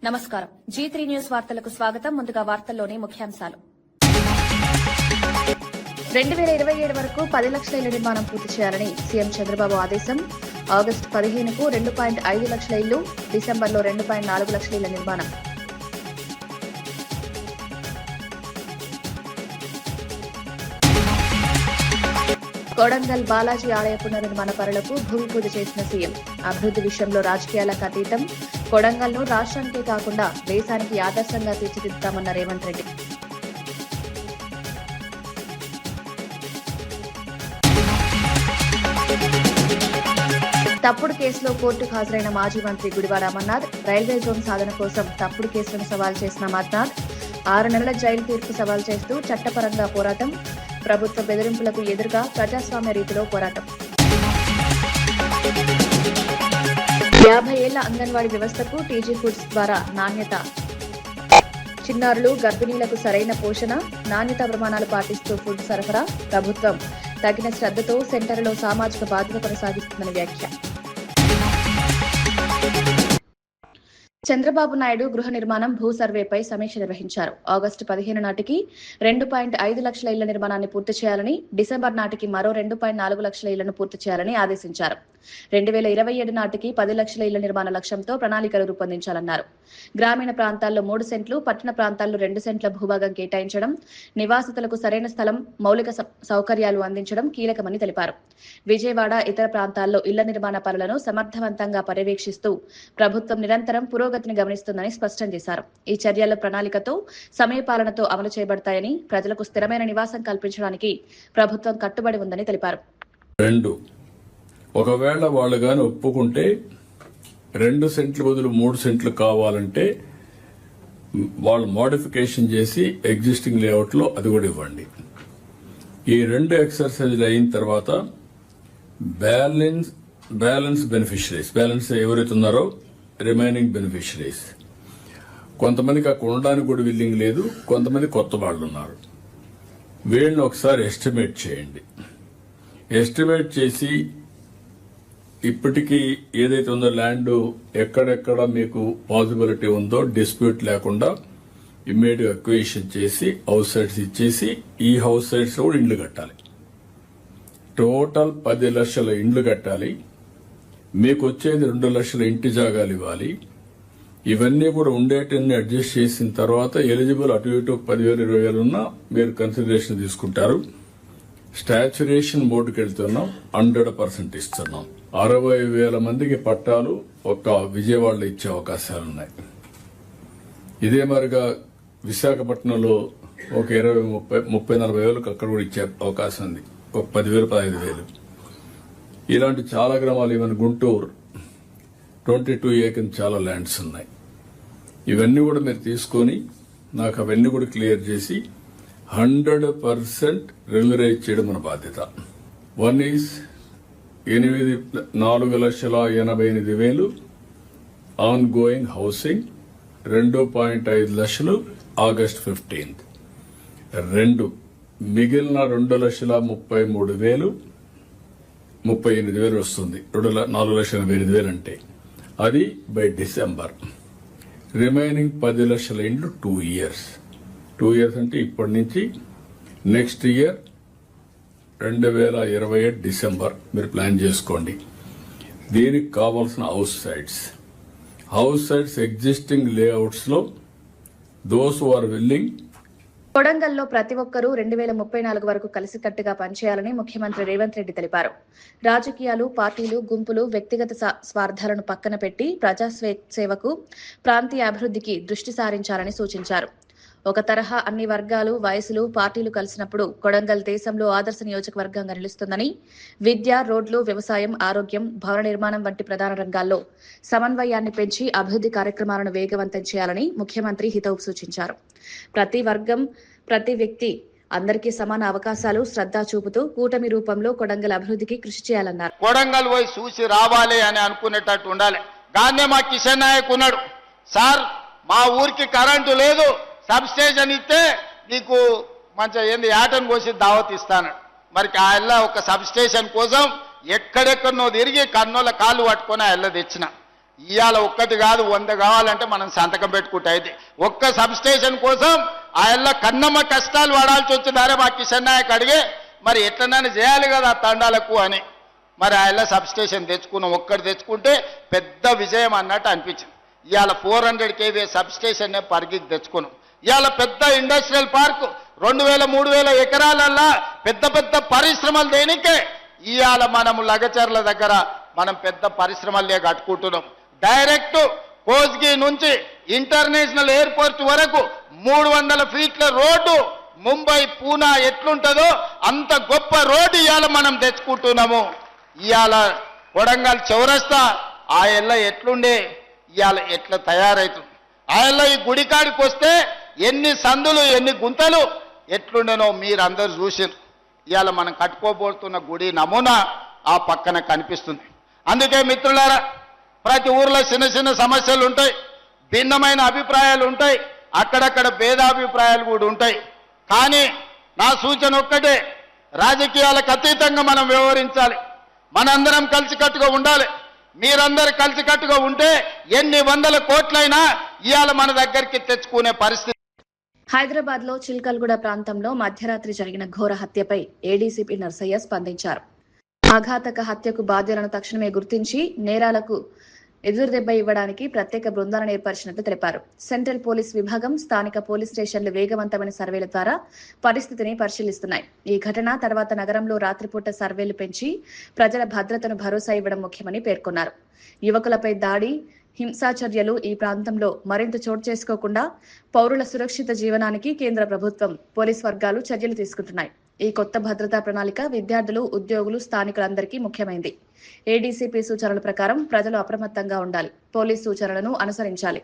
నమస్కారం. G3 news వార్తలకు స్వాగతం. ముందుగా వార్తల్లోని ముఖ్యాంశాలు. 2027 వరకు 10 లక్షల ఇళ్ల నిర్మాణం పూర్తి చేయాలని సీఎం చంద్రబాబు ఆదేశం. ఆగస్టు 15కు 2.5 లక్షల ఇళ్లు, డిసెంబర్లో 2.4 లక్షల ఇళ్ల నిర్మాణం. కొడంగల్ బాలాజీ ఆలయ పునర్నిర్మాణ పనులకు భూమి పూజ చేసిన సీఎం. అభివృద్ది విషయంలో రాజకీయాలకు అతీతం, కొడంగల్ను రాష్ట్రానికే కాకుండా దేశానికి ఆదర్శంగా తీర్చిదిద్దామన్న రేవంత్ రెడ్డి. తప్పుడు కేసులో కోర్టుకు హాజరైన మాజీ మంత్రి గుడివాడ అమర్నాథ్. రైల్వే జోన్ సాధన కోసం తప్పుడు కేసులను సవాల్ చేసిన అమర్నాథ్ 6 నెలల జైలు తీర్పు సవాల్ చేస్తూ చట్టపరంగా పోరాటం. ప్రభుత్వ బెదిరింపులకు ఎదురుగా ప్రజాస్వామ్య రీతిలో పోరాటం. 50 ఏళ్ల అంగన్వాడీ వ్యవస్థకు టీజీ ఫుడ్స్ ద్వారా నాణ్యత. చిన్నారులు, గర్భిణీలకు సరైన పోషణ, నాణ్యత ప్రమాణాలు పాటిస్తూ ఫుడ్ సరఫరా. ప్రభుత్వం తగిన శ్రద్ధతో సెంటర్లో సామాజిక బాధ్యత కొనసాగిస్తుందని వ్యాఖ్య. చంద్రబాబు నాయుడు గృహ నిర్మాణం, భూ సర్వేపై సమీక్ష నిర్వహించారు. ఆగస్టు 15 నాటికి 2.5 లక్షల ఇళ్ల నిర్మాణాన్ని పూర్తి చేయాలని, డిసెంబర్ నాటికి మరో 2.4 లక్షల ఇళ్లను పూర్తి చేయాలని ఆదేశించారు. 2027 నాటికి 10 లక్షల ఇళ్ల నిర్మాణ లక్ష్యంతో ప్రణాళికలు రూపొందించాలన్నారు. గ్రామీణ ప్రాంతాల్లో 3 సెంట్లు, పట్టణ ప్రాంతాల్లో 2 సెంట్ల భూభాగం కేటాయించడం, నివాసితులకు సరైన స్థలం, మౌలిక సౌకర్యాలు అందించడం కీలకమని తెలిపారు. విజయవాడ, ఇతర ప్రాంతాల్లో ఇళ్ల నిర్మాణ పనులను సమర్థవంతంగా పర్యవేక్షిస్తూ ప్రభుత్వం నిరంతరం పురోగతిని గమనిస్తుందని స్పష్టం చేశారు. ఈ చర్యల ప్రణాళికతో, సమయపాలనతో అమలు చేయబడతాయని, ప్రజలకు స్థిరమైన నివాసం కల్పించడానికి ప్రభుత్వం కట్టుబడి ఉందని తెలిపారు. ఒకవేళ వాళ్ళు గాని ఒప్పుకుంటే 2 సెంట్లు బదులు 3 సెంట్లు కావాలంటే వాళ్ళు మోడిఫికేషన్ చేసి ఎగ్జిస్టింగ్ లేఅవుట్ లో అది కూడా ఇవ్వండి. ఈ 2 ఎక్సర్సైజ్లు అయిన తర్వాత బ్యాలెన్స్ బెనిఫిషరీస్, బ్యాలెన్స్ ఎవరైతే ఉన్నారో రిమైనింగ్ బెనిఫిషరీస్, కొంతమందికి అక్కడ ఉండడానికి కూడా విల్లింగ్ లేదు, కొంతమంది కొత్త వాళ్ళు ఉన్నారు. వీళ్ళని ఒకసారి ఎస్టిమేట్ చేయండి. ఎస్టిమేట్ చేసి ఇప్పటికీ ఏదైతే ఉందో ల్యాండ్ ఎక్కడెక్కడ మీకు పాసిబిలిటీ ఉందో డిస్ప్యూట్ లేకుండా ఇమ్మీడియట్ అక్విజిషన్ చేసి హౌస్ సైట్స్ ఇచ్చేసి ఈ హౌస్ సైట్స్ కూడా ఇండ్లు కట్టాలి. టోటల్ 10 లక్షల ఇండ్లు కట్టాలి. మీకు వచ్చేది 2 లక్షల ఇంటి జాగాలు ఇవ్వాలి. ఇవన్నీ కూడా ఉండేటన్ని అడ్జస్ట్ చేసిన తర్వాత ఎలిజిబుల్ అటు ఇటు 10,000 20,000 ఉన్నా మీరు కన్సిడరేషన్ తీసుకుంటారు. స్టాచ్యురేషన్ బోర్డుకి వెళ్తున్నాం, 100% ఇస్తున్నాం. 60,000 మందికి పట్టాలు ఒక విజయవాడలో ఇచ్చే అవకాశాలున్నాయి. ఇదే మరిగా విశాఖపట్నంలో ఒక 20,000-30,000-40,000 వేలకు అక్కడ కూడా ఇచ్చే అవకాశం ఉంది. ఒక 10,000-15,000. ఇలాంటి చాలా గ్రామాలు, ఈవెన్ గుంటూరు 22 ఏకర్ చాలా ల్యాండ్స్ ఉన్నాయి. ఇవన్నీ కూడా మీరు తీసుకొని నాకు అవన్నీ కూడా క్లియర్ చేసి 100% రెగ్యులరైజ్ చేయడం మన బాధ్యత. 1 ఈజ్ 4,88,000 ఆన్ గోయింగ్ హౌసింగ్, 2.5 లక్షలు ఆగస్ట్ 15th. 2 మిగిలిన 2,33,000 38,000 వస్తుంది. 4,88,000 అంటే అది బై డిసెంబర్. రిమైనింగ్ 10 లక్షల ఇండ్లు 2 ఇయర్స్. 2 ఇయర్స్ అంటే ఇప్పటి నుంచి నెక్స్ట్ ఇయర్ 2028 డిసెంబర్ మీరు ప్లాన్ చేసుకోండి. దీనికి కావాల్సిన హౌస్ సైట్స్ ఎగ్జిస్టింగ్ లేఅవుట్స్ లో దోస్ హు ఆర్ విల్లింగ్. కొడంగల్లో ప్రతి ఒక్కరూ 2034 వరకు కలిసికట్టుగా పనిచేయాలని ముఖ్యమంత్రి రేవంత్ రెడ్డి తెలిపారు. రాజకీయాలు, పార్టీలు, గుంపులు, వ్యక్తిగత స్వార్థాలను పక్కన పెట్టి ప్రజాసేవకు, ప్రాంతీయ అభివృద్ధికి దృష్టి సారించాలని సూచించారు. ఒక తరహా అన్ని వర్గాలు, వయసులు, పార్టీలు కలిసినప్పుడు కొడంగల్ దేశంలో ఆదర్శ నియోజకవర్గంగా నిలుస్తుందని, విద్య, రోడ్లు, వ్యవసాయం, ఆరోగ్యం, భవన నిర్మాణం వంటి ప్రధాన రంగాల్లో సమన్వయాన్ని పెంచి అభివృద్ధి కార్యక్రమాలను వేగవంతం చేయాలని ముఖ్యమంత్రి హితవు సూచించారు. ప్రతి వర్గం, ప్రతి వ్యక్తి అందరికీ సమాన అవకాశాలు, శ్రద్ధ చూపుతూ కూటమి రూపంలో కొడంగల్ అభివృద్ధికి కృషి చేయాలన్నారు. కొడంగల్ పోయి చూసి రావాలి అని అనుకునేటట్టు ఉండాలి. గానే మా కిషన్ నాయక్ ఉన్నాడు, సార్ మా ఊరికి కరెంటు లేదు, సబ్ స్టేషన్ ఇస్తే నీకు మంచిగా ఏంది ఆటను కోసి దావత్ ఇస్తాను. మరి ఆ ఎల్ల ఒక సబ్ స్టేషన్ కోసం ఎక్కడెక్కడనో తిరిగి కన్నోళ్ళ కాళ్ళు పట్టుకొని ఆ ఎల్ల తెచ్చిన. ఇవాళ ఒక్కటి కాదు 100 కావాలంటే మనం సంతకం పెట్టుకుంటే అయితే ఒక్క సబ్ స్టేషన్ కోసం ఆయల్ల కన్నమ్మ కష్టాలు పడాల్సి వచ్చిందారే మా కిషన్ నాయక్ అడిగే మరి ఎట్లనైనా చేయాలి కదా తండాలకు అని మరి ఆయల్ల సబ్ స్టేషన్ తెచ్చుకున్నాం. ఒక్కటి తెచ్చుకుంటే పెద్ద విజయం అన్నట్టు అనిపించింది. ఇవాళ 400 kV సబ్ స్టేషన్ పరిగికి తెచ్చుకున్నాం. ఇవాళ పెద్ద ఇండస్ట్రియల్ పార్క్ 2000-3000 ఎకరాలల్లా పెద్ద పెద్ద పరిశ్రమలు దేనికే ఇవాళ మనము లగచర్ల దగ్గర మనం పెద్ద పరిశ్రమలే కట్టుకుంటున్నాం. డైరెక్ట్ కోస్గి నుంచి ఇంటర్నేషనల్ ఎయిర్పోర్ట్ వరకు 300 ఫీట్ల రోడ్డు ముంబై పూనా ఎట్లుంటుందో అంత గొప్ప రోడ్డు ఇవాళ మనం తెచ్చుకుంటున్నాము. ఇవాళ కొడంగల్ చౌరస్తా ఆ ఎల్ల ఎట్లుండే ఇవాళ ఎట్లా తయారవుతుంది. ఆ ఎల్ల ఈ గుడికాడికి వస్తే ఎన్ని సందులు ఎన్ని గుంతలు ఎట్లుండేనో మీరందరూ చూసారు. ఇవాళ మనం కట్టుకోబోతున్న గుడి నమూనా ఆ పక్కన కనిపిస్తుంది. అందుకే మిత్రులారా ప్రతి ఊర్లో చిన్న చిన్న సమస్యలు ఉంటాయి, భిన్నమైన అభిప్రాయాలు ఉంటాయి, అక్కడక్కడ భేదాభిప్రాయాలు కూడా ఉంటాయి. కానీ నా సూచన ఒక్కటే, రాజకీయాలకు అతీతంగా మనం వ్యవహరించాలి. మనందరం కలిసికట్టుగా ఉండాలి. మీరందరూ కలిసికట్టుగా ఉంటే ఎన్ని వందల కోట్లైనా ఇవాళ మన దగ్గరికి తెచ్చుకునే పరిస్థితి. హైదరాబాద్ లో చిల్కల్గూడ ప్రాంతంలో మధ్యరాత్రి జరిగిన ఘోర హత్యపై ఏడీసీపీ నర్సయ్య స్పందించారు. ఆఘాతక హత్యకు బాధ్యులను తక్షణమే గుర్తించి నేరాలకు ఎదురుదెబ్బ ఇవ్వడానికి ప్రత్యేక బృందాలను ఏర్పరిచినట్లు తెలిపారు. సెంట్రల్ పోలీస్ విభాగం, స్థానిక పోలీస్ స్టేషన్లు వేగవంతమైన సర్వేల ద్వారా పరిస్థితిని పరిశీలిస్తున్నాయి. ఈ ఘటన తర్వాత నగరంలో రాత్రిపూట సర్వేలు పెంచి ప్రజల భద్రతను భరోసా ఇవ్వడం ముఖ్యమని పేర్కొన్నారు. యువకులపై దాడి, హింసాచర్యలు ఈ ప్రాంతంలో మరింత చోటు చేసుకోకుండా పౌరుల సురక్షిత జీవనానికి కేంద్ర ప్రభుత్వం, పోలీస్ వర్గాలు చర్యలు తీసుకుంటున్నాయి. ఈ కొత్త భద్రతా ప్రణాళిక విద్యార్థులు, ఉద్యోగులు, స్థానికులందరికీ ముఖ్యమైంది. ఏడీసీపీ సూచనల ప్రకారం ప్రజలు అప్రమత్తంగా ఉండాలి, పోలీస్ సూచనలను అనుసరించాలి.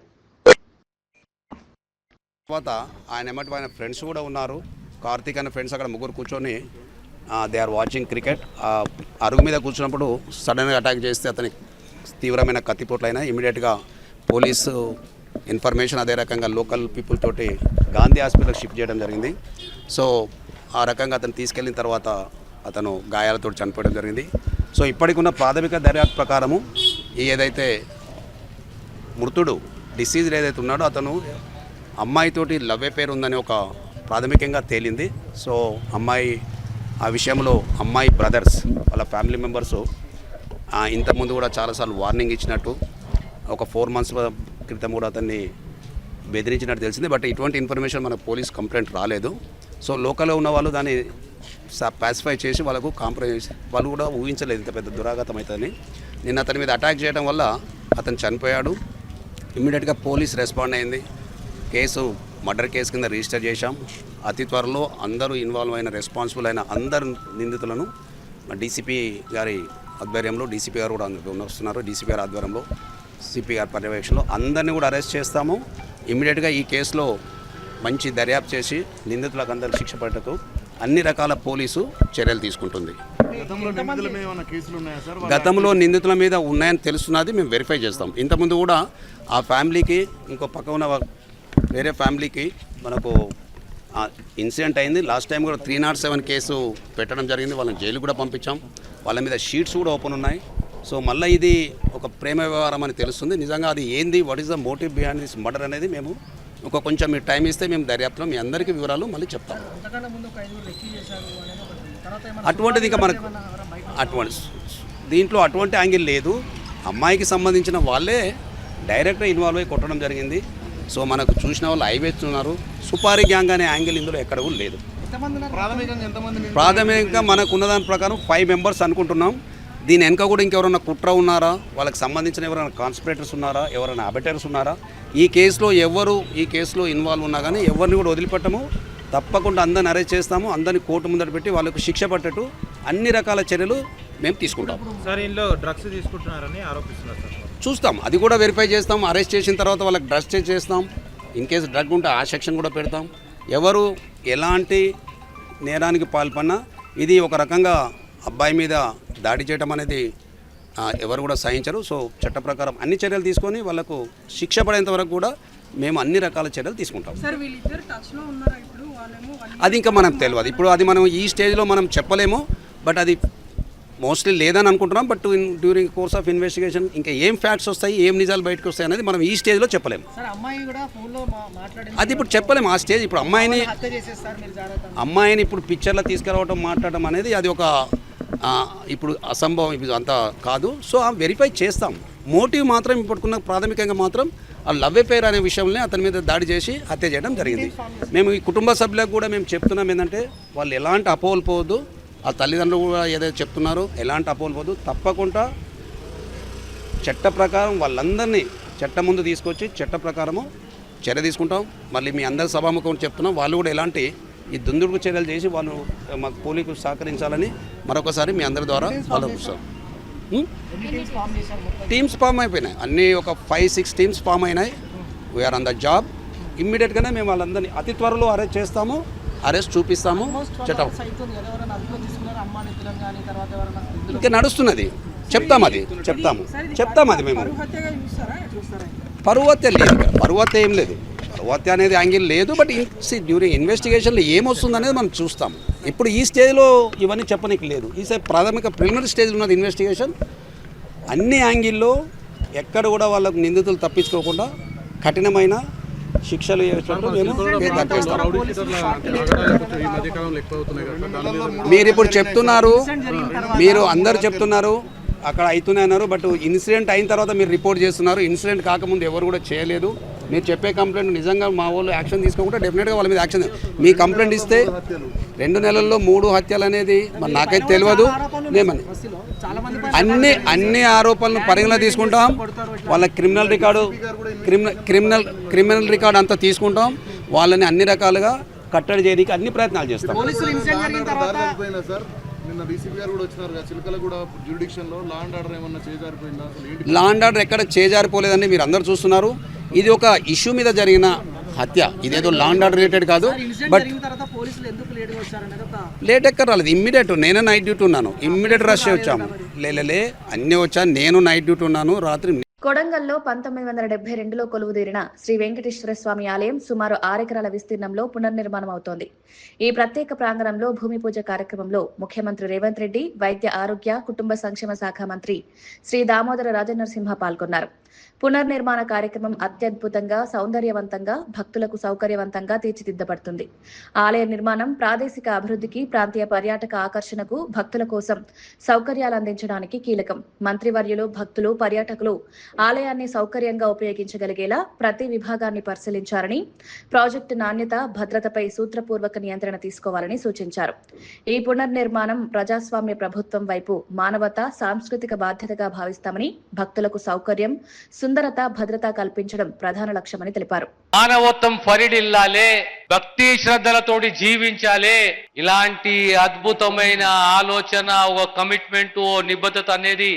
తర్వాత ఆయన ఫ్రెండ్స్ కూడా ఉన్నారు. కార్తీక్ అనే ఫ్రెండ్స్ అక్కడ ముగ్గురు కూర్చొని దే ఆర్ వాచింగ్ క్రికెట్. అరుగు మీద కూర్చున్నప్పుడు సడన్గా అటాక్ చేస్తే అతని తీవ్రమైన కత్తిపోట్లైనా ఇమీడియట్గా పోలీసు ఇన్ఫర్మేషన్, అదే రకంగా లోకల్ పీపుల్ తోటి గాంధీ హాస్పిటల్ షిఫ్ట్ చేయడం జరిగింది. సో ఆ రకంగా అతను తీసుకెళ్ళిన తర్వాత అతను గాయాలతో చనిపోవడం జరిగింది. సో ఇప్పటికున్న ప్రాథమిక దర్యాప్తు ప్రకారము ఏదైతే మృతుడు డిసీజ్డ్ ఏదైతే ఉన్నాడో అతను అమ్మాయితోటి లవ్ అఫేర్ ఉందని ఒక ప్రాథమికంగా తేలింది. సో అమ్మాయి ఆ విషయంలో అమ్మాయి బ్రదర్స్ వాళ్ళ ఫ్యామిలీ మెంబర్సు ఇంతకుముందు కూడా చాలాసార్లు వార్నింగ్ ఇచ్చినట్టు, ఒక 4 months క్రితం కూడా అతన్ని బెదిరించినట్టు తెలిసింది. బట్ ఇటువంటి ఇన్ఫర్మేషన్ మనకు పోలీస్ కంప్లైంట్ రాలేదు. సో లోకల్లో ఉన్న వాళ్ళు దాన్ని పాసిఫై చేసి వాళ్ళకు కాంప్రమైజ్, వాళ్ళు కూడా ఊహించలేదు ఇంత పెద్ద దురాఘాతం అవుతుందని. నిన్న అతని మీద అటాక్ చేయడం వల్ల అతను చనిపోయాడు. ఇమ్మీడియట్గా పోలీస్ రెస్పాండ్ అయింది. కేసు మర్డర్ కేసు కింద రిజిస్టర్ చేశాం. అతి త్వరలో అందరూ ఇన్వాల్వ్ అయిన, రెస్పాన్సిబుల్ అయిన అందరు నిందితులను డీసీపీ గారి ఆధ్వర్యంలో, డీసీపీ గారు కూడా వస్తున్నారు, డీసీపీ గారి ఆధ్వర్యంలో, సిపి గారి పర్యవేక్షణలో అందరినీ కూడా అరెస్ట్ చేస్తాము. ఇమ్మీడియట్గా ఈ కేసులో మంచి దర్యాప్తు చేసి నిందితులకు అందరూ శిక్ష పడటకు అన్ని రకాల పోలీసు చర్యలు తీసుకుంటుంది. గతంలో నిందితుల మీద ఉన్నాయని తెలుస్తున్నది, మేము వెరిఫై చేస్తాం. ఇంతకుముందు కూడా ఆ ఫ్యామిలీకి, ఇంకో పక్క ఉన్న వేరే ఫ్యామిలీకి మనకు ఇన్సిడెంట్ అయింది. లాస్ట్ టైం కూడా 307 కేసు పెట్టడం జరిగింది. వాళ్ళని జైలు కూడా పంపించాం. వాళ్ళ మీద షీట్స్ కూడా ఓపెన్ ఉన్నాయి. సో మళ్ళీ ఇది ఒక ప్రేమ వ్యవహారం అని తెలుస్తుంది. నిజంగా అది ఏంది, what is the motive behind this murder అనేది మేము కొంచెం మీరు టైం ఇస్తే మేము దర్యాప్తులో మీ అందరికీ వివరాలు మళ్ళీ చెప్తాం. అటువంటిది ఇంకా మనకు దీంట్లో అటువంటి యాంగిల్ లేదు. అమ్మాయికి సంబంధించిన వాళ్ళే డైరెక్ట్గా ఇన్వాల్వ్ అయ్యి కొట్టడం జరిగింది. సో మనకు చూసిన వాళ్ళు ఐవేస్తున్నారు. సుపారీ గ్యాంగ్ అనే యాంగిల్ ఇందులో ఎక్కడ కూడా లేదు. ప్రాథమికంగా మనకు ఉన్నదాని ప్రకారం 5 members అనుకుంటున్నాం. దీని వెనక కూడా ఇంకెవరైనా కుట్ర ఉన్నారా, వాళ్ళకి సంబంధించిన ఎవరైనా కాన్స్పిరేటర్స్ ఉన్నారా, ఎవరైనా అబెటర్స్ ఉన్నారా, ఈ కేసులో ఈ కేసులో ఇన్వాల్వ్ ఉన్నా కానీ ఎవరిని కూడా వదిలిపెట్టము. తప్పకుండా అందరిని అరెస్ట్ చేస్తాము. అందరిని కోర్టు ముందట పెట్టి వాళ్ళకు శిక్ష పట్టేట్టు అన్ని రకాల చర్యలు మేము తీసుకుంటాం. సార్ ఇంట్లో డ్రగ్స్ తీసుకుంటున్నారని ఆరోపిస్తున్నారు సార్. చూస్తాం, అది కూడా వెరిఫై చేస్తాం. అరెస్ట్ చేసిన తర్వాత వాళ్ళకి డ్రగ్స్ టెస్ట్ చేస్తాం. ఇన్ కేసు డ్రగ్ ఉంటే ఆ సెక్షన్ కూడా పెడతాం. ఎవరు ఎలాంటి నేరానికి పాల్పడినా ఇది ఒక రకంగా అబ్బాయి మీద దాడి చేయడం అనేది ఎవరు కూడా సహించరు. సో చట్ట ప్రకారం అన్ని చర్యలు తీసుకొని వాళ్ళకు శిక్ష పడేంత వరకు కూడా మేము అన్ని రకాల చర్యలు తీసుకుంటాం. అది ఇంకా మనకు తెలియదు. ఇప్పుడు అది మనం ఈ స్టేజ్లో మనం చెప్పలేము. బట్ అది మోస్ట్లీ లేదని అనుకుంటున్నాం. But during course of investigation ఇంకా ఏం ఫ్యాక్ట్స్ వస్తాయి, ఏం నిజాలు బయటకు వస్తాయి అనేది మనం ఈ స్టేజ్లో చెప్పలేము. అది ఇప్పుడు చెప్పలేము ఆ స్టేజ్. ఇప్పుడు అమ్మాయిని ఇప్పుడు పిక్చర్లో తీసుకురావడం మాట్లాడడం అనేది అది ఒక ఇప్పుడు అసంభవం, ఇది అంతా కాదు. సో వెరిఫై చేస్తాం. మోటివ్ మాత్రం ఇప్పుడుకున్న ప్రాథమికంగా మాత్రం ఆ లవ్ అఫేర్ అనే విషయంలో అతని మీద దాడి చేసి హత్య చేయడం జరిగింది. మేము ఈ కుటుంబ సభ్యులకు కూడా మేము చెప్తున్నాం ఏంటంటే వాళ్ళు ఎలాంటి అపోహలు పోవద్దు. ఆ తల్లిదండ్రులు కూడా ఏదైతే చెప్తున్నారో ఎలాంటి అపోహలు పోవద్దు. తప్పకుండా చట్ట ప్రకారం వాళ్ళందరినీ చట్టం ముందు తీసుకొచ్చి చట్ట ప్రకారము చర్య తీసుకుంటాం. మళ్ళీ మీ అందరి సభాముఖం చెప్తున్నాం, వాళ్ళు కూడా ఎలాంటి ఈ దుందుడుకు చర్యలు చేసి వాళ్ళు మాకు పోలీసులు సహకరించాలని మరొకసారి మీ అందరి ద్వారా ఆలోచిస్తాం. టీమ్స్ ఫామ్ అయిపోయినాయి, అన్నీ ఒక 5-6 టీమ్స్ ఫామ్ అయినాయి. We are on the job. ఇమ్మీడియట్గానే మేము వాళ్ళందరినీ అతి త్వరలో అరెస్ట్ చేస్తాము, అరెస్ట్ చూపిస్తాము. చట్టం ఇంకా నడుస్తున్నది, చెప్తాము అది మేము పరువు హత్య లేదు, పరువు హత్య ఏం లేదు, పరువు హత్య అనేది యాంగిల్ లేదు. బట్ డ్యూరింగ్ ఇన్వెస్టిగేషన్లో ఏమొస్తుంది అనేది మనం చూస్తాము. ఇప్పుడు ఈ స్టేజ్లో ఇవన్నీ చెప్పనీకి లేదు. ఈ ప్రాథమిక ప్రిలిమినరీ స్టేజ్లో ఉన్నది ఇన్వెస్టిగేషన్. అన్ని యాంగిల్లో ఎక్కడ కూడా వాళ్ళకు నిందితులు తప్పించుకోకుండా కఠినమైన శిక్షలు మీరు ఇప్పుడు చెప్తున్నారు, మీరు అందరు చెప్తున్నారు అక్కడ అవుతున్నాయి అన్నారు. బట్ ఇన్సిడెంట్ అయిన తర్వాత మీరు రిపోర్ట్ చేస్తున్నారు. ఇన్సిడెంట్ కాకముందు ఎవరు కూడా చేయలేదు. మీరు చెప్పే కంప్లైంట్ నిజంగా మా వాళ్ళు యాక్షన్ తీసుకోకుండా డెఫినెట్గా వాళ్ళ మీద యాక్షన్. మీ కంప్లైంట్ ఇస్తే 2 నెలల్లో 3 హత్యలు అనేది మరి నాకైతే తెలియదు. అన్ని ఆరోపణలను పరిగణలో తీసుకుంటాం. వాళ్ళ క్రిమినల్ రికార్డు అంతా తీసుకుంటాం. వాళ్ళని అన్ని రకాలుగా కట్టడి చేయడానికి అన్ని ప్రయత్నాలు చేస్తాం. లా అండ్ ఆర్డర్ ఎక్కడ చేజారిపోలేదని మీరు అందరూ చూస్తున్నారు. ఇది ఒక ఇష్యూ మీద జరిగిన హత్య, ఇదేదో లా అండ్ ఆర్డర్ రిలేటెడ్ కాదు. బట్ లేట్ ఎక్కడ రాలేదు, ఇమ్మీడియట్. నేనే నైట్ డ్యూటీ ఉన్నాను, ఇమ్మీడియట్ రష్ వచ్చాము. అన్నీ వచ్చాను, నేను నైట్ డ్యూటీ ఉన్నాను. రాత్రి కొడంగల్లో 1972లో కొలువుదీరిన శ్రీ వెంకటేశ్వర స్వామి ఆలయం సుమారు 6 ఎకరాల విస్తీర్ణంలో పునర్నిర్మాణం అవుతోంది. ఈ ప్రత్యేక ప్రాంగణంలో భూమి పూజ కార్యక్రమంలో ముఖ్యమంత్రి రేవంత్ రెడ్డి, వైద్య ఆరోగ్య కుటుంబ సంక్షేమ శాఖ మంత్రి శ్రీ దామోదర రాజనరసింహ పాల్గొన్నారు. పునర్నిర్మాణ కార్యక్రమం అత్యద్భుతంగా, సౌందర్యవంతంగా, భక్తులకు సౌకర్యవంతంగా తీర్చిదిద్దబడుతుంది. ఆలయ నిర్మాణం ప్రాదేశిక అభివృద్ధికి, ప్రాంతీయ పర్యాటక ఆకర్షణకు, భక్తుల కోసం సౌకర్యాలు అందించడానికి కీలకం. మంత్రివర్యులు, భక్తులు, పర్యాటకులు ఆలయాన్ని సౌకర్యంగా ఉపయోగించగలిగేలా ప్రతి విభాగాన్ని పరిశీలించాలని, ప్రాజెక్టు నాణ్యత, భద్రతపై సూత్రపూర్వక నియంత్రణ తీసుకోవాలని సూచించారు. ఈ పునర్నిర్మాణం ప్రజాస్వామ్య ప్రభుత్వం వైపు మానవత, సాంస్కృతిక బాధ్యతగా భావిస్తామని, భక్తులకు సౌకర్యం, సుందరత, భద్రత కల్పించడం ప్రధాన లక్ష్యమని తెలిపారు. మానవత్వం ఫరిడిల్లాలే, భక్తి శ్రద్ధలతోటి జీవించాలే. ఇలాంటి అద్భుతమైన ఆలోచన, ఒక కమిట్మెంట్, ఓ నిబద్ధత అనేది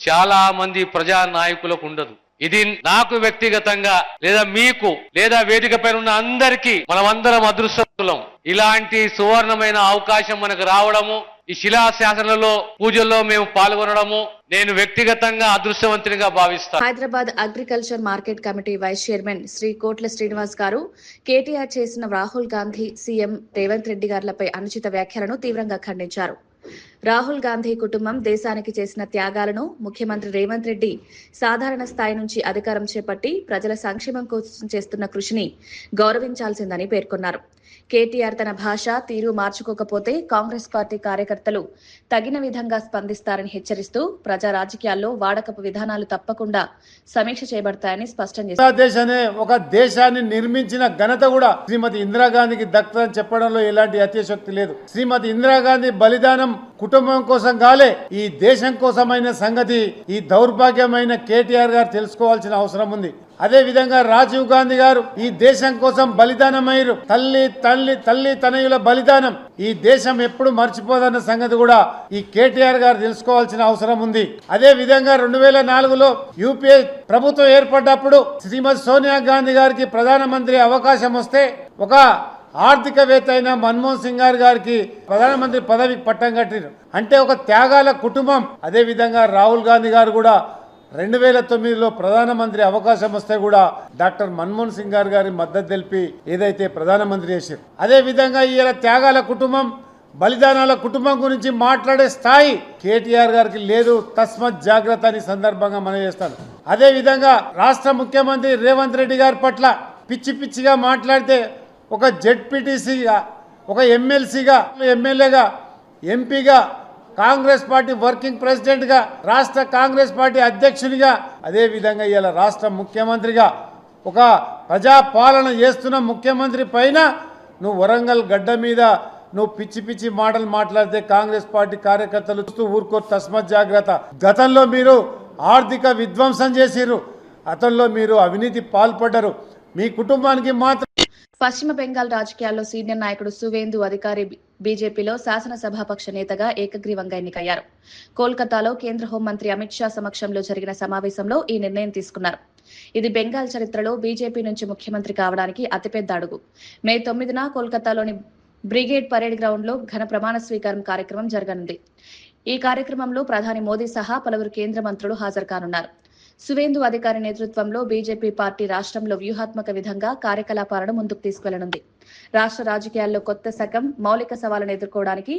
చాలా మంది ప్రజా నాయకులకు ఉండదు. ఇది నాకు వ్యక్తిగతంగా, లేదా మీకు, లేదా వేదిక పైన ఉన్న అందరికీ మనమందరం అదృష్టవంతులం. ఇలాంటి సువర్ణమైన అవకాశం మనకు రావడము, ఈ శిలాశాసనాలలో పూజల్లో మేము పాల్గొనడము నేను వ్యక్తిగతంగా అదృష్టవంతునిగా భావిస్తాను. Hyderabad agriculture market committee vice chairman Shri Kotla Srinivas గారు కేటీఆర్ చేసిన రాహుల్ గాంధీ, సీఎం రేవంత్ రెడ్డి గారులపై అనుచిత వ్యాఖ్యలను తీవ్రంగా ఖండించారు. రాహుల్ గాంధీ కుటుంబం దేశానికి చేసిన త్యాగాలను, ముఖ్యమంత్రి రేవంత్ రెడ్డి సాధారణ స్థాయి నుంచి అధికారం చేపట్టి ప్రజల సంక్షేమం కోసం చేస్తున్న కృషిని గౌరవించాల్సిందని పేర్కొన్నారు. కేటీఆర్ తన భాష, తీరు మార్చుకోకపోతే కాంగ్రెస్ పార్టీ కార్యకర్తలు తగిన విధంగా స్పందిస్తారని హెచ్చరిస్తూ ప్రజా రాజకీయాల్లో వాడకపు విధానాలు తప్పకుండా సమీక్ష చేయబడతాయని స్పష్టం చేశారు. ఒక దేశాన్ని నిర్మించిన ఘనత కూడా శ్రీమతి ఇందిరాగాంధీకి దక్కుతుందని చెప్పడంలో ఎలాంటి అత్యశక్తి లేదు. శ్రీమతి ఇందిరాగాంధీ బలిదానం కుటుంబం కోసం కాలే, ఈ దేశం కోసమైన సంగతి ఈ దౌర్భాగ్యమైన కేటీఆర్ గారు తెలుసుకోవాల్సిన అవసరం ఉంది. అదే విధంగా రాజీవ్ గాంధీ గారు ఈ దేశం కోసం బలిదానమయ్యారు. తల్లి తనయుల బలిదానం ఈ దేశం ఎప్పుడు మర్చిపోదన్న సంగతి కూడా ఈ కేటీఆర్ గారు తెలుసుకోవాల్సిన అవసరం ఉంది. అదే విధంగా 2004లో యూపీఏ ప్రభుత్వం ఏర్పడ్డప్పుడు శ్రీమతి సోనియా గాంధీ గారికి ప్రధానమంత్రి అవకాశం వస్తే ఒక ఆర్థికవేత్త అయిన మన్మోహన్ సింగ్ గారికి ప్రధానమంత్రి పదవికి పట్టం కట్టారు. అంటే ఒక త్యాగాల కుటుంబం. అదే విధంగా రాహుల్ గాంధీ గారు కూడా 2009లో ప్రధానమంత్రి అవకాశం వస్తే కూడా డాక్టర్ మన్మోహన్ సింగ్ గారి మద్దతు తెలిపి ఏదైతే ప్రధానమంత్రి చేశారు. అదే విధంగా ఇలా త్యాగాల కుటుంబం బలిదానాల కుటుంబం గురించి మాట్లాడే స్థాయి కేటీఆర్ గారికి లేదు. తస్మత్ జాగ్రత్త అని సందర్భంగా మనం చేస్తాను. అదే విధంగా రాష్ట్ర ముఖ్యమంత్రి రేవంత్ రెడ్డి గారి పట్ల పిచ్చి పిచ్చిగా మాట్లాడితే ఒక జెడ్పీటీసీగా, ఒక ఎమ్మెల్సీగా, ఎమ్మెల్యేగా, ఎంపీగా, కాంగ్రెస్ పార్టీ వర్కింగ్ ప్రెసిడెంట్గా, రాష్ట్ర కాంగ్రెస్ పార్టీ అధ్యక్షునిగా, అదేవిధంగా ఇలా రాష్ట్ర ముఖ్యమంత్రిగా ఒక ప్రజాపాలన చేస్తున్న ముఖ్యమంత్రి పైన నువ్వు వరంగల్ గడ్డ మీద నువ్వు పిచ్చి పిచ్చి మాటలు మాట్లాడితే కాంగ్రెస్ పార్టీ కార్యకర్తలు చూస్తూ ఊరుకో. తస్మత్ జాగ్రత్త. గతంలో మీరు ఆర్థిక విధ్వంసం చేసిర్రు, గతంలో మీరు అవినీతి పాల్పడ్డారు. మీ కుటుంబానికి మాత్రం పశ్చిమ బెంగాల్ రాజకీయాల్లో సీనియర్ నాయకుడు సువేందు అధికారి బీజేపీలో శాసనసభాపక్ష నేతగా ఏకగ్రీవంగా ఎన్నికయ్యారు. కోల్కతాలో కేంద్ర హోంమంత్రి అమిత్ షా సమక్షంలో జరిగిన సమావేశంలో ఈ నిర్ణయం తీసుకున్నారు. ఇది బెంగాల్ చరిత్రలో బీజేపీ నుంచి ముఖ్యమంత్రి కావడానికి అతిపెద్ద అడుగు. మే 9న కోల్కతాలోని బ్రిగేడ్ పరేడ్ గ్రౌండ్ లో ఘన ప్రమాణ స్వీకారం కార్యక్రమం జరగనుంది. ఈ కార్యక్రమంలో ప్రధాని మోదీ సహా పలువురు కేంద్ర మంత్రులు హాజరు కానున్నారు. సువేందు అధికారి నేతృత్వంలో బీజేపీ పార్టీ రాష్ట్రంలో వ్యూహాత్మక విధంగా కార్యకలాపాలను ముందుకు తీసుకెళ్లనుంది. రాష్ట్ర రాజకీయాల్లో కొత్త శకం, మౌలిక సవాళ్లను ఎదుర్కోవడానికి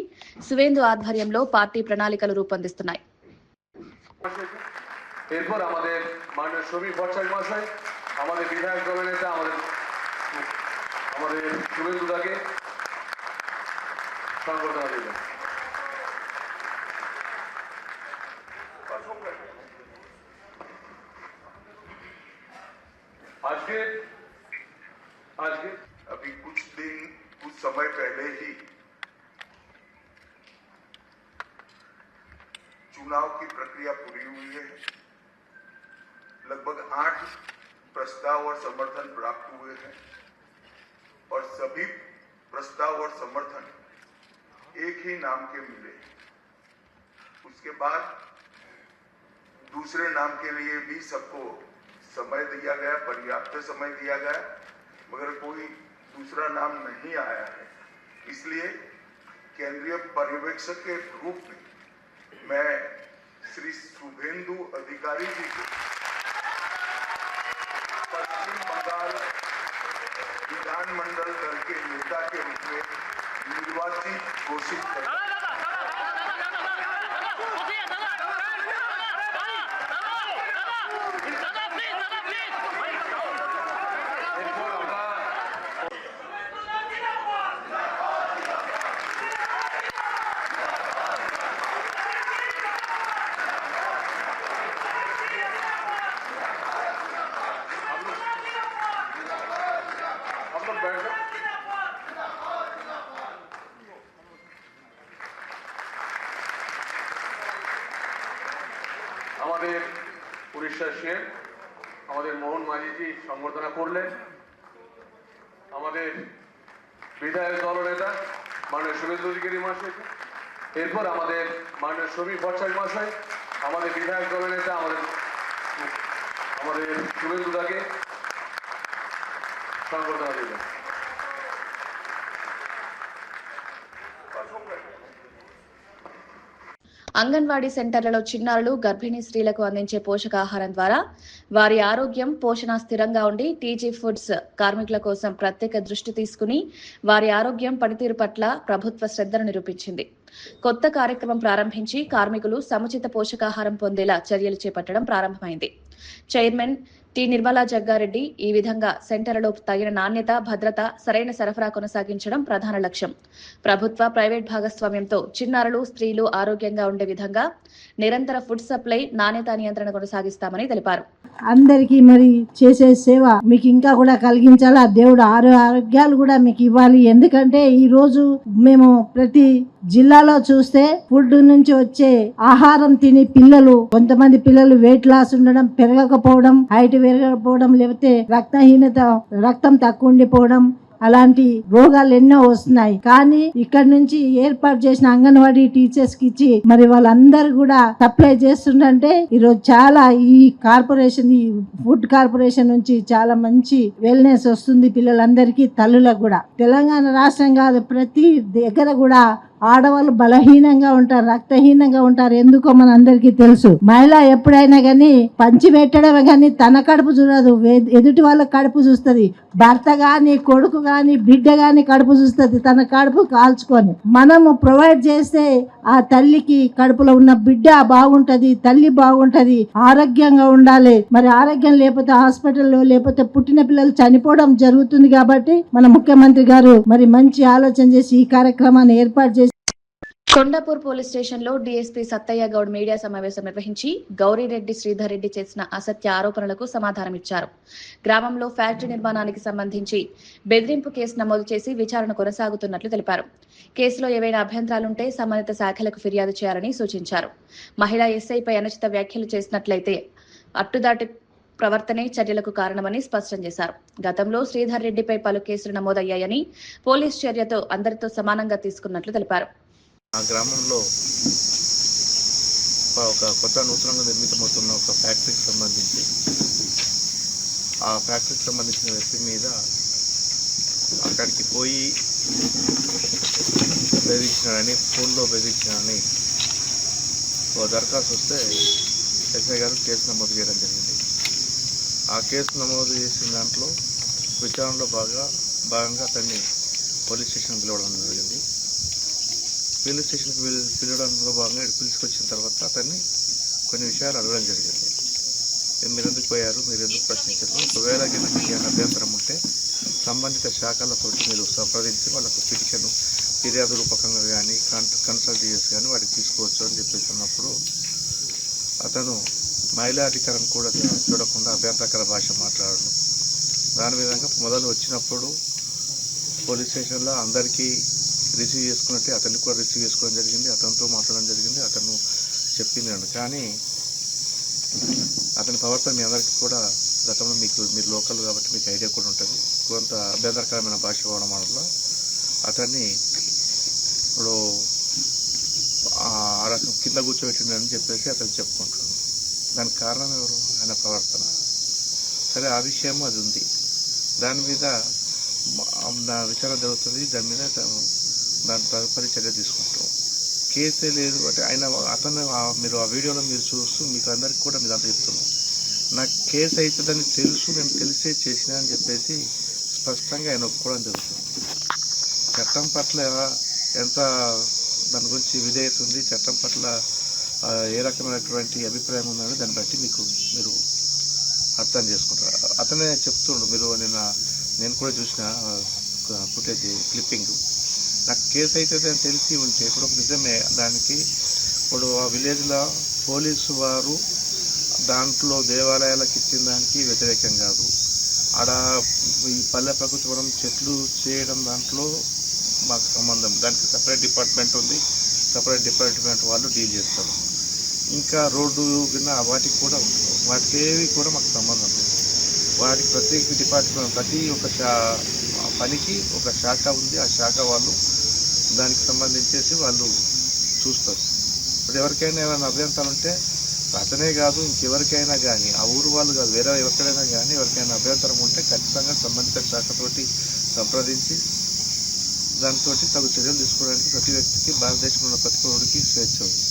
సువేందు ఆధ్వర్యంలో పార్టీ ప్రణాళికలు రూపొందిస్తున్నాయి. এরপর আমাদের মাননীয় শ্রমিক ভট্টাচার্য মহাশয়, আমাদের বিধায়ক দলের নেতা আমাদের শুভেন্দু দাকে সংবর্ধনা দিলেন। आज के अभी कुछ समय पहले ही चुनाव की प्रक्रिया पूरी हुई है। लगभग 8 प्रस्ताव और समर्थन प्राप्त हुए हैं और सभी प्रस्ताव और समर्थन एक ही नाम के मिले। उसके बाद दूसरे नाम के लिए भी सबको समय दिया गया, पर्याप्त समय दिया गया, मगर कोई दूसरा नाम नहीं आया है। इसलिए केंद्रीय पर्यवेक्षक के रूप में मैं श्री शुभेंदु अधिकारी जी को पश्चिम बंगाल विधानमंडल दल के नेता के रूप में निर्वाचित घोषित करता हूं। আমাদের উড়িষ্যার সিএম আমাদের মোহন মাঝিজি সম্বর্ধনা করলেন। আমাদের বিধায়ক দলনেতা মাননীয় শুভেন্দু অধিকারী মহাশয়, এরপর আমাদের মাননীয় শ্রমিক ভট্টাচার্য মহাশয়, আমাদের বিধায়ক দলনেতা আমাদের শুভেন্দু দাকে সম্বর্ধনা দিলেন। అంగన్వాడీ సెంటర్లలో చిన్నారులు, గర్భిణీ స్త్రీలకు అందించే పోషకాహారం ద్వారా వారి ఆరోగ్యం, పోషణ స్థిరంగా ఉండి టీజీ ఫుడ్స్ కార్మికుల కోసం ప్రత్యేక దృష్టి తీసుకుని వారి ఆరోగ్యం, పనితీరు పట్ల ప్రభుత్వ శ్రద్ధను నిరూపించింది. కొత్త కార్యక్రమం ప్రారంభించి కార్మికులు సముచిత పోషకాహారం పొందేలా చర్యలు చేపట్టడం ప్రారంభమైంది. చైర్మన్ టి నిర్మలా జగ్గారెడ్డి ఈ విధంగా సెంటర్లలో తగిన నాణ్యత, భద్రత, సరైన సరఫరా కొనసాగించడం ప్రధాన లక్ష్యం. ప్రభుత్వ, ప్రైవేట్ భాగస్వామ్యంతో చిన్నారులు, స్త్రీలు ఆరోగ్యంగా ఉండే విధంగా నిరంతర ఫుడ్ సప్లై, నాణ్యత నియంత్రణ కొనసాగిస్తామని తెలిపారు. అందరికీ మరి చేసే సేవ మీకు ఇంకా కూడా కలిగించాలా, దేవుడు ఆరోగ్యాలు కూడా మీకు ఇవ్వాలి. ఎందుకంటే ఈ రోజు మేము ప్రతి జిల్లాలో చూస్తే ఫుడ్ నుంచి వచ్చే ఆహారం తిని పిల్లలు, కొంతమంది పిల్లలు వెయిట్ లాస్ ఉండడం, పెరగకపోవడం, హైట్ పెరగకపోవడం, లేకపోతే రక్తహీనత, రక్తం తక్కువ ఉండిపోవడం, అలాంటి రోగాలు ఎన్నో వస్తున్నాయి. కానీ ఇక్కడ నుంచి ఏర్పాటు చేసిన అంగన్వాడీ టీచర్స్ కి ఇచ్చి మరి వాళ్ళందరూ కూడా సప్లై చేస్తుంటే ఈరోజు చాలా ఈ కార్పొరేషన్, ఈ ఫుడ్ కార్పొరేషన్ నుంచి చాలా మంచి వెల్నెస్ వస్తుంది పిల్లలందరికీ, తల్లులకు కూడా. తెలంగాణ రాష్ట్రం కాదు, ప్రతి దగ్గర కూడా ఆడవాళ్ళు బలహీనంగా ఉంటారు, రక్తహీనంగా ఉంటారు. ఎందుకో మనందరికీ తెలుసు. మహిళ ఎప్పుడైనా కానీ పంచి పెట్టడమే కానీ తన కడుపు చూడదు, ఎదుటి వాళ్ళ కడుపు చూస్తుంది. భర్త కానీ కొడుకు కానీ బిడ్డ కానీ కడుపు చూస్తుంది, తన కడుపు కాల్చుకొని. మనము ప్రొవైడ్ చేస్తే ఆ తల్లికి కడుపులో ఉన్న బిడ్డ బాగుంటది, తల్లి బాగుంటది, ఆరోగ్యంగా ఉండాలి. మరి ఆరోగ్యం లేకపోతే హాస్పిటల్లో లేకపోతే పుట్టిన పిల్లలు చనిపోవడం జరుగుతుంది. కాబట్టి మన ముఖ్యమంత్రి గారు మరి మంచి ఆలోచన చేసి ఈ కార్యక్రమాన్ని ఏర్పాటు చేసి కొండాపూర్ పోలీస్ స్టేషన్ లో డీఎస్పీ సత్తయ్య గౌడ్ మీడియా సమావేశం నిర్వహించి గౌరీరెడ్డి శ్రీధర్ రెడ్డి చేసిన అసత్య ఆరోపణలకు సమాధానమిచ్చారు. గ్రామంలో ఫ్యాక్టరీ నిర్మాణానికి సంబంధించి బెదిరింపు కేసు నమోదు చేసి విచారణ కొనసాగుతున్నట్లు తెలిపారు. కేసులో ఏవైనా అభ్యంతరాలుంటే సంబంధిత శాఖలకు ఫిర్యాదు చేయాలని సూచించారు. మహిళా ఎస్ఐపై అనుచిత వ్యాఖ్యలు చేసినట్లయితే అట్టుదాటి ప్రవర్తనే చర్యలకు కారణమని స్పష్టం చేశారు. గతంలో శ్రీధర్ రెడ్డిపై పలు కేసులు నమోదయ్యాయని పోలీస్ చర్యతో అందరితో సమానంగా తీసుకున్నట్లు తెలిపారు. ఆ గ్రామంలో ఒక కొత్త నూతనంగా నిర్మితమవుతున్న ఒక ఫ్యాక్టరీకి సంబంధించి ఆ ఫ్యాక్టరీకి సంబంధించిన వ్యక్తి మీద అక్కడికి పోయి బెదిరించినాడని, ఫోన్లో బెదిరించినాడని ఓ దరఖాస్తు వస్తే ఎస్ఐ గారు కేసు నమోదు చేయడం జరిగింది. ఆ కేసు నమోదు చేసిన దాంట్లో విచారణలో భాగంగా అతన్ని పోలీస్ స్టేషన్ పిలవడం జరిగింది. పోలీస్ స్టేషన్కి పిలవడంలో భాగంగా పిలుచుకొచ్చిన తర్వాత అతన్ని కొన్ని విషయాలు అడగడం జరిగింది. మీరు ఎందుకు పోయారు, మీరు ఎందుకు ప్రశ్నించారు, ఒకవేళ మీకు అభ్యంతరం ఉంటే సంబంధిత శాఖలతో మీరు సంప్రదించి వాళ్ళకు పిటిషన్ ఫిర్యాదు రూపకంగా కానీ కన్సల్ట్ చేసి కానీ వాటికి తీసుకోవచ్చు అని చెప్పేసి అన్నప్పుడు అతను మహిళా అధికారం కూడా చూడకుండా అభ్యంతరకర భాష మాట్లాడడం. దాని విధంగా మొదలు వచ్చినప్పుడు పోలీస్ స్టేషన్లో అందరికీ రిసీవ్ చేసుకున్నట్టే అతన్ని కూడా రిసీవ్ చేసుకోవడం జరిగింది, అతనితో మాట్లాడడం జరిగింది. అతను చెప్పింది కానీ అతని ప్రవర్తన మీ అందరికీ కూడా గతంలో మీరు లోకల్ కాబట్టి మీకు ఐడియా కూడా ఉంటుంది. కొంత అభ్యంతరకరమైన భాష వాడడం వల్ల అతన్ని ఇప్పుడు ఆ రకం కింద కూర్చోబెట్టిండని చెప్పేసి అతను చెప్పుకుంటాడు. దానికి కారణం ఎవరు? ఆయన ప్రవర్తన. సరే, ఆ విషయం అది ఉంది. దాని మీద నా విచారణ జరుగుతుంది. దాని మీద దాని తదుపరి చర్య తీసుకుంటాం. కేసే లేదు అంటే అతను మీరు ఆ వీడియోలో మీరు చూస్తూ మీకు అందరికీ కూడా మీరు అంత చెప్తున్నాం. నాకు కేసు అవుతుందని తెలుసు, నేను తెలిసే చేసినా అని చెప్పేసి స్పష్టంగా ఆయన ఒప్పుకోవడం జరుగుతుంది. చట్టం పట్ల ఎంత దాని గురించి విధేయత ఉంది, చట్టం పట్ల ఏ రకమైనటువంటి అభిప్రాయం ఉందని దాన్ని బట్టి మీరు అర్థం చేసుకుంటారు. అతనే చెప్తుండు, మీరు నేను కూడా చూసిన ఫుటేజ్ క్లిప్పింగ్. నాకు కేసు అవుతుంది అని తెలిసి ఉంటే ఇప్పుడు నిజమే. దానికి ఇప్పుడు ఆ విలేజ్లో పోలీసు వారు దాంట్లో దేవాలయాలకు ఇచ్చిన దానికి వ్యతిరేకం కాదు. ఆడ ఈ పల్లె ప్రకృతి వనం చెట్లు చేయడం దాంట్లో మాకు సంబంధం. దానికి సపరేట్ డిపార్ట్మెంట్ ఉంది, సపరేట్ డిపార్ట్మెంట్ వాళ్ళు డీల్ చేస్తారు. ఇంకా రోడ్డు వాటికి కూడా ఉంటుంది. వాటికి ఏవి కూడా మాకు సంబంధం లేదు. వాటికి ప్రతి డిపార్ట్మెంట్ ప్రతి ఒక్క పనికి ఒక శాఖ ఉంది. ఆ శాఖ వాళ్ళు దానికి సంబంధించేసి వాళ్ళు చూస్తారు. ఇప్పుడు ఎవరికైనా ఏమైనా అభ్యంతరాలు ఉంటే అతనే కాదు ఇంకెవరికైనా కానీ, ఆ ఊరు వాళ్ళు కాదు వేరే ఎవరికైనా కానీ ఎవరికైనా అభ్యంతరం ఉంటే ఖచ్చితంగా సంబంధిత శాఖతోటి సంప్రదించి దాంతో తగు చర్యలు తీసుకోవడానికి ప్రతి వ్యక్తికి, భారతదేశంలో ఉన్న ప్రతి ఒక్కరికి స్వేచ్ఛ ఉంది.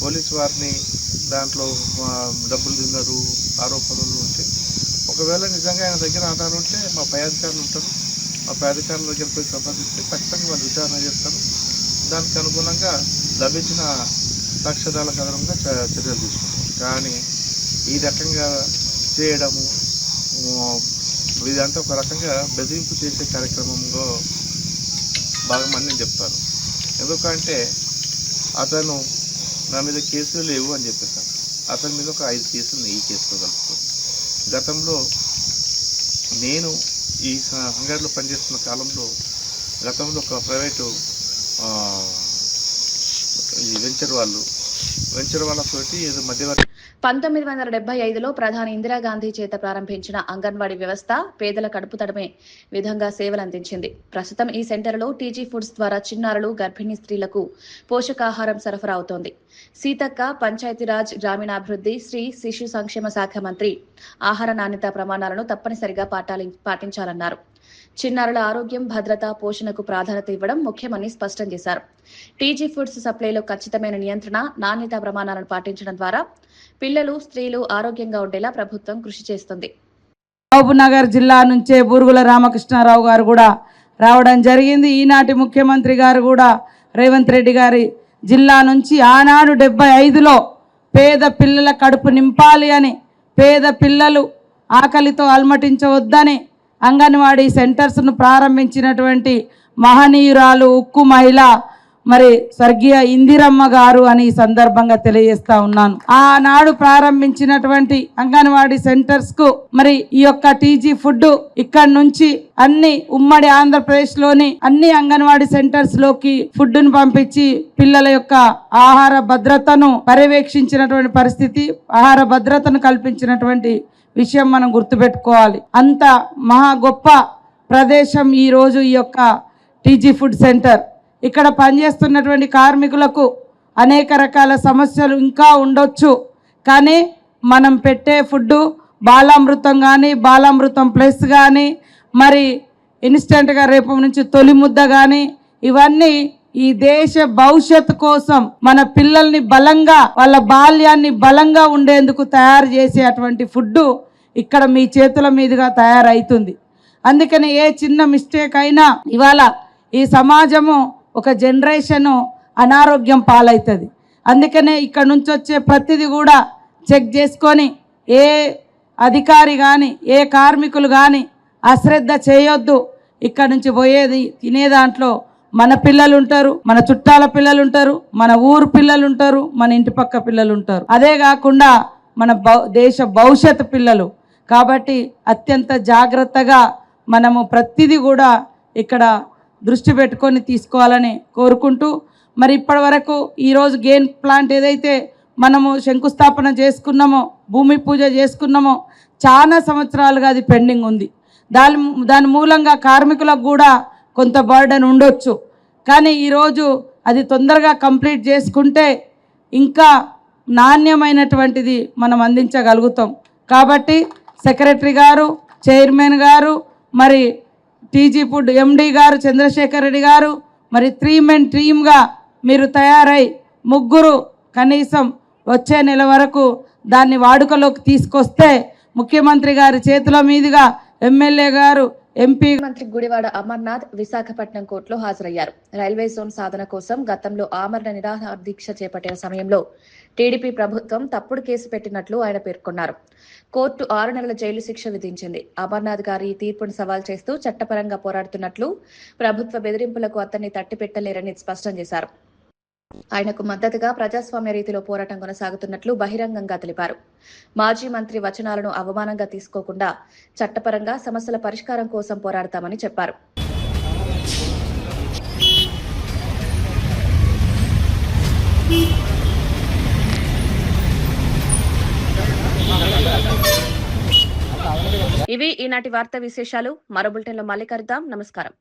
పోలీసు వారిని దాంట్లో డబ్బులు తిన్నారు ఆరోపణలు ఉంటే, ఒకవేళ నిజంగా ఆయన దగ్గర ఆధారం ఉంటే మా పై అధికారులు ఉంటారు, ఆ పై అధికారుల దగ్గర పోయి సంప్రదిస్తే ఖచ్చితంగా వాళ్ళు విచారణ చేస్తారు. దానికి అనుగుణంగా లభించిన సాక్ష్యాధారాలకు ఆధారంగా చర్యలు తీసుకుంటారు. కానీ ఈ రకంగా చేయడము ఇదంతా ఒక రకంగా బెదిరింపు చేసే కార్యక్రమంలో భాగమని నేను చెప్తాను. ఎందుకంటే అతను నా మీద కేసులు లేవు అని చెప్పేసాను. అతని మీద ఒక 5 కేసులు ఈ కేసులో కలుపుతుంది. గతంలో నేను ఈ హంగారులో పనిచేస్తున్న కాలంలో గతంలో ఒక ప్రైవేటు ఈ వెంచర్ వాళ్ళతోటి ఏదో మధ్యవర్తి 1975లో ప్రధాని ఇందిరాగాంధీ చేత ప్రారంభించిన అంగన్వాడీ వ్యవస్థ పేదల కడుపు తడమే విధంగా సేవలందించింది. ప్రస్తుతం ఈ సెంటర్లో టీజీ ఫుడ్స్ ద్వారా చిన్నారులు, గర్భిణీ స్త్రీలకు పోషకాహారం సరఫరా అవుతోంది. సీతక్క పంచాయతీరాజ్, గ్రామీణాభివృద్ధి, స్త్రీ శిశు సంక్షేమ శాఖ మంత్రి ఆహార నాణ్యత ప్రమాణాలను తప్పనిసరిగా పాటించాలన్నారు. చిన్నారుల ఆరోగ్యం, భద్రత, పోషణకు ప్రాధాన్యత ఇవ్వడం ముఖ్యమని స్పష్టం చేశారు. టీజీ ఫుడ్స్ సప్లైలో ఖచ్చితమైన నియంత్రణ, నాణ్యతా ప్రమాణాలను పాటించడం ద్వారా పిల్లలు, స్త్రీలు ఆరోగ్యంగా ఉండేలా ప్రభుత్వం కృషి చేస్తుంది. మహబూబ్నగర్ జిల్లా నుంచే బూరుగుల రామకృష్ణారావు గారు కూడా రావడం జరిగింది. ఈనాటి ముఖ్యమంత్రి గారు కూడా రేవంత్ రెడ్డి గారి జిల్లా నుంచి ఆనాడు 75లో పేద పిల్లల కడుపు నింపాలి అని, పేద పిల్లలు ఆకలితో అల్మటించవద్దని అంగన్వాడీ సెంటర్స్ను ప్రారంభించినటువంటి మహనీయురాలు, ఉక్కు మహిళ మరి స్వర్గీయ ఇందిరమ్మ గారు అని ఈ సందర్భంగా తెలియజేస్తా ఉన్నాను. ఆనాడు ప్రారంభించినటువంటి అంగన్వాడీ సెంటర్స్ కు మరి ఈ యొక్క టీజీ ఫుడ్ ఇక్కడ నుంచి అన్ని ఉమ్మడి ఆంధ్రప్రదేశ్ లోని అన్ని అంగన్వాడీ సెంటర్స్ లోకి ఫుడ్ ను పంపించి పిల్లల యొక్క ఆహార భద్రతను పర్యవేక్షించినటువంటి పరిస్థితి, ఆహార భద్రతను కల్పించినటువంటి విషయం మనం గుర్తుపెట్టుకోవాలి. అంత మహా గొప్ప ప్రదేశం ఈ రోజు ఈ యొక్క టీజీ ఫుడ్ సెంటర్. ఇక్కడ పనిచేస్తున్నటువంటి కార్మికులకు అనేక రకాల సమస్యలు ఇంకా ఉండొచ్చు, కానీ మనం పెట్టే ఫుడ్డు బాలామృతం కానీ, బాలామృతం ప్లస్ కానీ, మరి ఇన్స్టెంట్గా రేపు నుంచి తొలి ముద్ద కానీ, ఇవన్నీ ఈ దేశ భవిష్యత్తు కోసం మన పిల్లల్ని బలంగా, వాళ్ళ బాల్యాన్ని బలంగా ఉండేందుకు తయారు చేసేటువంటి ఫుడ్డు ఇక్కడ మీ చేతుల మీదుగా తయారవుతుంది. అందుకని ఏ చిన్న మిస్టేక్ అయినా ఇవాళ ఈ సమాజము, ఒక జనరేషను అనారోగ్యం పాలవుతుంది. అందుకనే ఇక్కడ నుంచి వచ్చే ప్రతిదీ కూడా చెక్ చేసుకొని ఏ అధికారి కానీ, ఏ కార్మికులు కానీ అశ్రద్ధ చేయొద్దు. ఇక్కడ నుంచి పోయేది తినే దాంట్లో మన పిల్లలు ఉంటారు, మన చుట్టాల పిల్లలు ఉంటారు, మన ఊరు పిల్లలు ఉంటారు, మన ఇంటి పక్క పిల్లలు ఉంటారు. అదే కాకుండా మన దేశ భవిష్యత్తు పిల్లలు. కాబట్టి అత్యంత జాగ్రత్తగా మనము ప్రతిదీ కూడా ఇక్కడ దృష్టి పెట్టుకొని తీసుకోవాలని కోరుకుంటూ, మరి ఇప్పటి వరకు ఈరోజు గెయిన్ ప్లాంట్ ఏదైతే మనము శంకుస్థాపన చేసుకున్నామో, భూమి పూజ చేసుకున్నామో, చాలా సంవత్సరాలుగా అది పెండింగ్ ఉంది. దాని మూలంగా కార్మికులకు కూడా కొంత బర్డెన్ ఉండొచ్చు, కానీ ఈరోజు అది తొందరగా కంప్లీట్ చేసుకుంటే ఇంకా నాణ్యమైనటువంటిది మనం అందించగలుగుతాం. కాబట్టి సెక్రటరీ గారు, చైర్మన్ గారు, మరి టీజీ ఫుడ్ ఎండి గారు చంద్రశేఖర్ రెడ్డి గారు, మరి 3 మెన్ టీమ్గా మీరు తయారై ముగ్గురు కనీసం వచ్చే నెల వరకు దాన్ని వాడుకలోకి తీసుకొస్తే ముఖ్యమంత్రి గారి చేతుల మీదుగా ఎమ్మెల్యే గారు, ఎంపీ మంత్రి గుడివాడ అమర్నాథ్ విశాఖపట్నం కోర్టులో హాజరయ్యారు. రైల్వే జోన్ సాధన కోసం గతంలో ఆమరణ నిరాహార దీక్ష చేపట్టిన సమయంలో టీడీపీ ప్రభుత్వం తప్పుడు కేసు పెట్టినట్లు ఆయన పేర్కొన్నారు. కోర్టు 6 నెలల జైలు శిక్ష విధించింది. అమర్నాథ్ గారి ఈ తీర్పును సవాల్ చేస్తూ చట్టపరంగా పోరాడుతున్నట్లు, ప్రభుత్వ బెదిరింపులకు అతన్ని తట్టిపెట్టలేరని స్పష్టం చేశారు. ఆయనకు మద్దతుగా ప్రజాస్వామ్య రీతిలో పోరాటం కొనసాగుతున్నట్లు బహిరంగంగా తెలిపారు. మాజీ మంత్రి వచనాలను అవమానంగా తీసుకోకుండా చట్టపరంగా సమస్యల పరిష్కారం కోసం పోరాడతామని చెప్పారు. ఇవి ఈనాటి వార్తా విశేషాలు. మరో బులెటిన్లో మళ్ళీ కలుద్దాం. నమస్కారం.